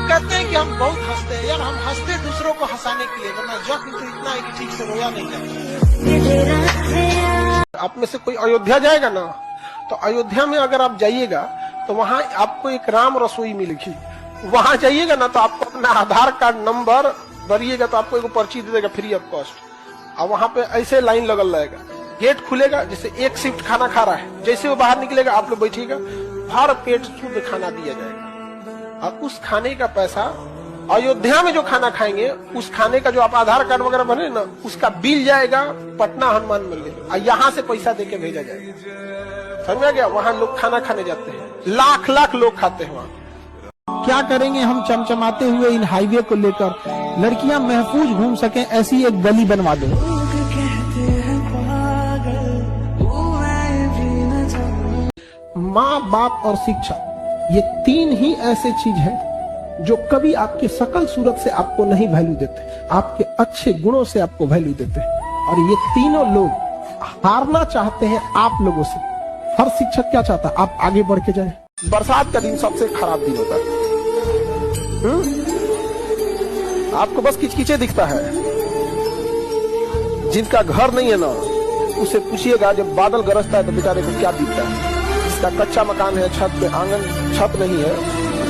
कहते हैं कि हम बहुत हंसते हैं यार, हम हंसते दूसरों को हंसाने के लिए, वरना जख्म तो इतना है कि ठीक से रोया नहीं जाता। आप में से कोई अयोध्या जाएगा ना, तो अयोध्या में अगर आप जाइएगा तो वहां आपको एक राम रसोई मिलेगी। वहां जाइएगा ना तो आपको अपना आधार कार्ड नंबर भरिएगा तो आपको एक पर्ची दे देगा फ्री ऑफ कॉस्ट। और वहां पे ऐसे लाइन लगल रहेगा, गेट खुलेगा, जैसे एक शिफ्ट खाना खा रहा है, जैसे वो बाहर निकलेगा आप लोग बैठिएगा, भर पेट शुद्ध खाना दिया जाएगा। और उस खाने का पैसा अयोध्या में जो खाना खाएंगे उस खाने का जो आप आधार कार्ड वगैरह बने ना, उसका बिल जाएगा पटना हनुमान मंदिर और यहाँ से पैसा देके भेजा जाएगा। समझ में गया? वहाँ लोग खाना खाने जाते हैं, लाख लाख लोग खाते हैं वहाँ। क्या करेंगे हम चमचमाते हुए इन हाईवे को लेकर, लड़कियां महफूज घूम सकें ऐसी एक गली बनवा दो। माँ बाप और शिक्षा, ये तीन ही ऐसे चीज हैं जो कभी आपके सकल सूरत से आपको नहीं वैल्यू देते, आपके अच्छे गुणों से आपको वैल्यू देते हैं। और ये तीनों लोग हारना चाहते हैं आप लोगों से। हर शिक्षक क्या चाहता है? आप आगे बढ़ के जाए। बरसात का दिन सबसे खराब दिन होता है। आपको बस किचकिचे दिखता है। जिनका घर नहीं है ना, उसे पूछिएगा जब बादल गरजता है तो बेचारे को क्या बीतता है। जिसका कच्चा मकान है, छत पे आंगन छत नहीं है,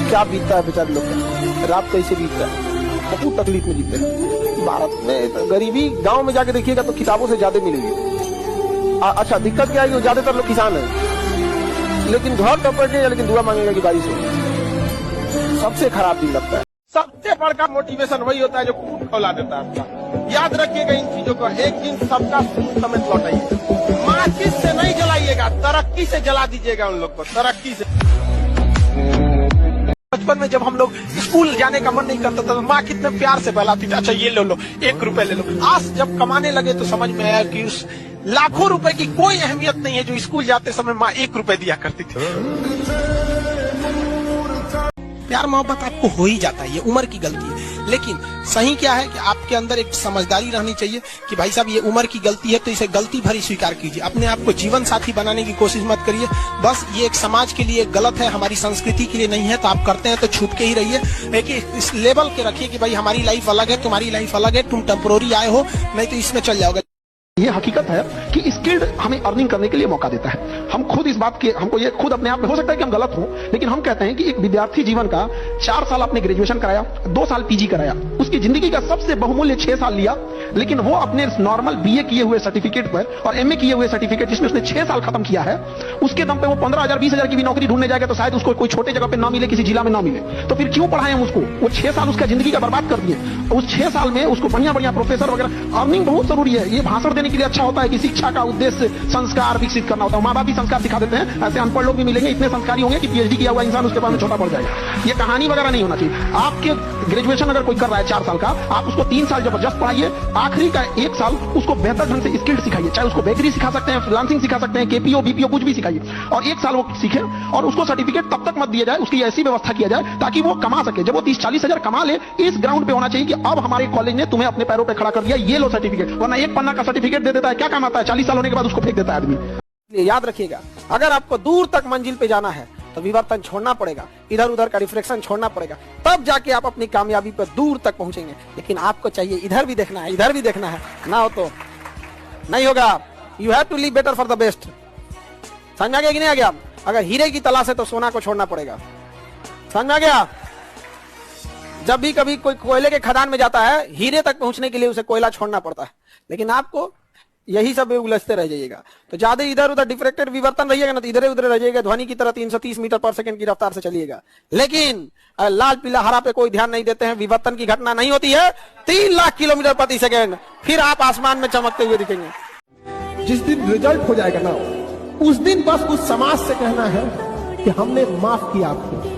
क्या बीतता है बेचारे लोग का, रात कैसे बीतता है, बहुत तकलीफ में जीते हैं। भारत में गरीबी गांव में जाके देखिएगा तो किताबों से ज्यादा मिलेगी। अच्छा, दिक्कत क्या है? ज्यादातर लोग किसान है, लेकिन घर तो पड़ेगा, लेकिन दुआ मांगेगा कि बारिश हो। सबसे खराब दिन लगता है। सबसे बड़का मोटिवेशन वही होता है जो खून खौला देता है आपका। याद रखिएगा इन चीजों को। एक दिन सबका सूद समेत लौटाइएगा। माचिस से नहीं जलाइएगा, तरक्की से जला दीजिएगा उन लोग को, तरक्की से। बचपन में जब हम लोग स्कूल जाने का मन नहीं करता था तो माँ कितने प्यार से बहलाती थी, अच्छा ये ले लो, 1 रुपए ले लो। आज जब कमाने लगे तो समझ में आया कि उस लाखों रुपए की कोई अहमियत नहीं है जो स्कूल जाते समय माँ 1 रुपए दिया करती थी। प्यार मोहब्बत आपको हो ही जाता है, ये उम्र की गलती है। लेकिन सही क्या है कि आपके अंदर एक समझदारी रहनी चाहिए कि भाई साहब ये उम्र की गलती है तो इसे गलती भरी स्वीकार कीजिए। अपने आप को जीवन साथी बनाने की कोशिश मत करिए। बस ये एक समाज के लिए गलत है, हमारी संस्कृति के लिए नहीं है, तो आप करते हैं तो छूट के ही रहिए। लेकिन इस लेवल के रखिए कि भाई हमारी लाइफ अलग है, तुम्हारी लाइफ अलग है, तुम टेम्पोररी आए हो, नहीं तो इसमें चल जाओगे। ये हकीकत है कि स्किल्ड हमें अर्निंग करने के लिए मौका देता है। हम खुद इस बात के, हमको ये खुद अपने आप में हो सकता है कि हम गलत हों, लेकिन हम कहते हैं कि एक विद्यार्थी जीवन का 4 साल आपने ग्रेजुएशन कराया, 2 साल पीजी कराया, उसकी जिंदगी का सबसे बहुमूल्य 6 साल लिया, लेकिन वो अपने नॉर्मल बीए किए हुए सर्टिफिकेट पर और एमए किए हुए सर्टिफिकेट जिसमें उसने 6 साल खत्म किया है, उसके दम पे वो 15,000 20,000 की भी नौकरी ढूंढने जाएगा तो शायद उसको कोई छोटे जगह पे ना मिले, किसी जिला में ना मिले। तो फिर क्यों पढ़ाएं हम उसको? वो 6 साल उसका जिंदगी का बर्बाद कर दिए। उस 6 साल में उसको बढ़िया बढ़िया प्रोफेसर वगैरह, अर्निंग बहुत जरूरी है। ये भाषण देने के लिए अच्छा होता है कि शिक्षा का उद्देश्य संस्कार विकसित करना होता है। माँ बाप भी संस्कार सिखा देते हैं। ऐसे अनपढ़ लोग भी मिलेंगे, इतने संस्कारी होंगे कि पीएचडी किया हुआ इंसान उसके बाद में छोटा पड़ जाएगा। ये कहानी वगैरह नहीं होना चाहिए। आपके ग्रेजुएशन अगर कोई कर रहा है 4 साल का, आप उसको 3 साल जबरदस्त पढ़ाइए, आखिरी का 1 साल उसको बेहतर ढंग से स्किल्ड सिखाइए। चाहे उसको बेकरी सिखा सकते हैं, फ्रीलांसिंग सिखा सकते हैं, केपीओ बीपीओ कुछ भी सिखाइए, और 1 साल वो सीखे। और उसको सर्टिफिकेट तब तक मत दिया जाए, उसकी ऐसी व्यवस्था किया जाए ताकि वो कमा सके। जब वो 30-40 हजार कमा ले, इस ग्राउंड पे होना चाहिए कि अब हमारे कॉलेज ने तुम्हें अपने पैरों पे खड़ा कर दिया, ये लो सर्टिफिकेट। वरना 1 पन्ना का सर्टिफिकेट दे देता है, क्या काम आता है? 40 साल होने के बाद उसको फेंक देता है आदमी। याद रखिएगा, अगर आपको दूर तक मंजिल पे जाना है तो विवर्तन छोड़ना पड़ेगा, इधर उधर का रिफ्लेक्शन छोड़ना पड़ेगा, तब जाके आप अपनी कामयाबी पर दूर तक पहुंचेंगे। लेकिन आपको चाहिए इधर भी देखना है, इधर भी देखना है, ना हो तो नहीं होगा। You have to live better for the best. समझ में आ गया कि नहीं आ गया? अगर हीरे की तलाश है तो सोना को छोड़ना पड़ेगा। समझ में आ गया? जब भी कभी कोई कोयले के खदान में जाता है, हीरे तक पहुंचने के लिए उसे कोयला छोड़ना पड़ता है। लेकिन आपको यही सब उलझते रह जाइएगा तो ज्यादा इधर उधर डिफ्रेक्टेड विवर्तन रहिएगा ना, तो इधर उधर रह जाइएगा, ध्वनि की तरह 330 मीटर पर सेकंड की रफ्तार से चलिएगा। लेकिन लाल पीला हरा पे कोई ध्यान नहीं देते हैं, विवर्तन की घटना नहीं होती है 3 लाख किलोमीटर प्रति सेकंड, फिर आप आसमान में चमकते हुए दिखेंगे। जिस दिन रिजल्ट हो जाएगा ना, उस दिन बस उस समाज से कहना है कि हमने माफ किया आपको।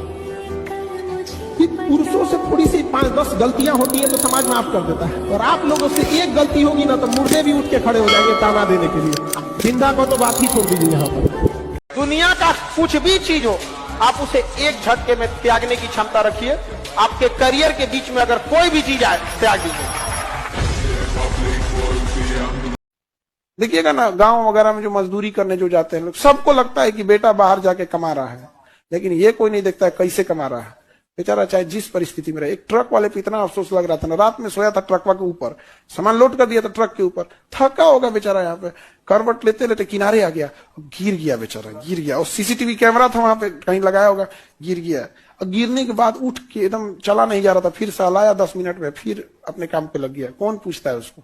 पुरुषों से थोड़ी सी 5-10 गलतियां होती है तो समाज माफ कर देता है, और आप लोगों से एक गलती होगी ना तो मुर्दे भी उठ के खड़े हो जाएंगे ताना देने के लिए। जिंदा को तो बात ही छोड़ दीजिए। यहाँ पर दुनिया का कुछ भी चीज हो, आप उसे एक झटके में त्यागने की क्षमता रखिए। आपके करियर के बीच में अगर कोई भी चीज आए, त्याग दीजिए। देखिएगा ना, गांव वगैरह में जो मजदूरी करने जो जाते हैं लोग, सबको लगता है कि बेटा बाहर जाके कमा रहा है, लेकिन ये कोई नहीं देखता है कैसे कमा रहा है। बेचारा चाहे जिस परिस्थिति में रहे। एक ट्रक वाले पे इतना अफसोस लग रहा था ना, रात में सोया था ट्रक के ऊपर, सामान लोड कर दिया था ट्रक के ऊपर, थका होगा बेचारा, यहाँ पे करवट लेते लेते किनारे आ गया, गिर गया बेचारा, गिर गया। और सीसीटीवी कैमरा था वहां पे कहीं लगाया होगा, गिर गया। और गिरने के बाद उठ के एकदम चला नहीं जा रहा था, फिर सहलाया 10 मिनट में, फिर अपने काम पे लग गया। कौन पूछता है उसको?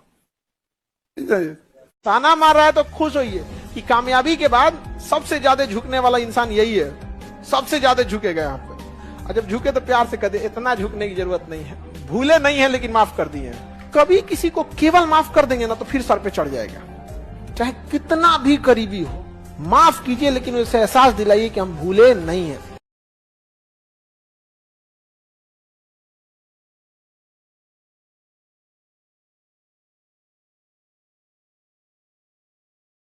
ताना मार रहा है तो खुश होइए कि कामयाबी के बाद सबसे ज्यादा झुकने वाला इंसान यही है, सबसे ज्यादा झुकेगा यहाँ पे। और जब झुके तो प्यार से कह दे, इतना झुकने की जरूरत नहीं है, भूले नहीं है लेकिन माफ कर दिए। कभी किसी को केवल माफ कर देंगे ना तो फिर सर पे चढ़ जाएगा, चाहे कितना भी करीबी हो। माफ कीजिए लेकिन उसे एहसास दिलाइए कि हम भूले नहीं है।